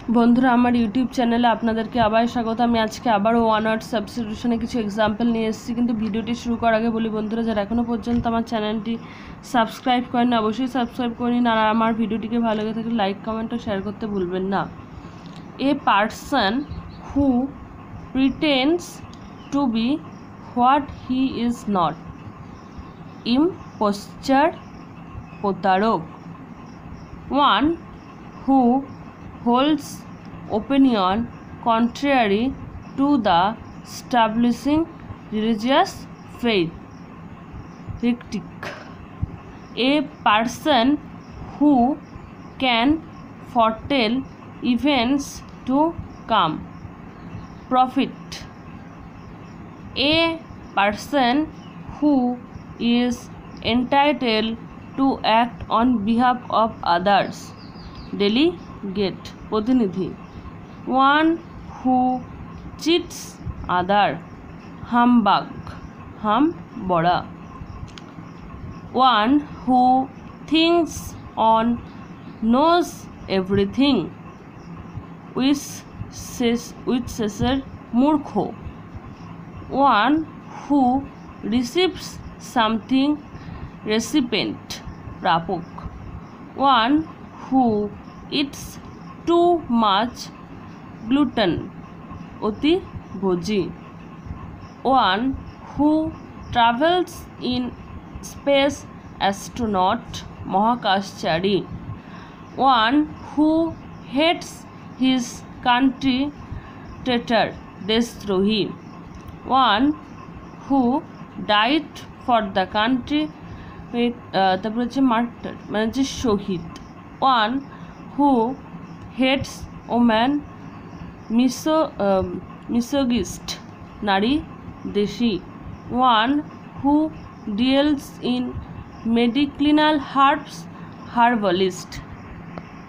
বন্ধুরা আমার ইউটিউব চ্যানেলে আপনাদেরকে আবার স্বাগত। আমি আজকে আবারও ওয়ান ওয়ার্ড সাবস্টিটিউশনে কিছু এক্সাম্পল নিয়ে এসেছি। কিন্তু ভিডিওটি শুরু করার আগে বলি বন্ধুরা, যারা এখনও পর্যন্ত আমার চ্যানেলটি সাবস্ক্রাইব করেন অবশ্যই সাবস্ক্রাইব করে নিন, আর আমার ভিডিওটিকে ভালো লেগে থাকলে লাইক কমেন্ট ও শেয়ার করতে ভুলবেন না। A person who pretends to be what he is not, impostor, প্রতারক। One who holds opinion contrary to the establishing religious faith, heretic. A person who can foretell events to come, prophet. A person who is entitled to act on behalf of others, delegate, প্রতিনিধি। One who cheats other, humbug, বড়া। One who thinks on knows everything, which says মূর্খ। One who receives something, recipient, প্রাপক। One who eats too much, glutton, অতি ভোজী। One who travels in space, astronaut, মহাকাশচারী। One who hates his country, traitor, দেশদ্রোহী। One who died for the country, তারপর হচ্ছে martyr মানে হচ্ছে শহীদ। One who hates women, misogynist, নারী দেশী। One who deals in medicinal herbs, herbalist,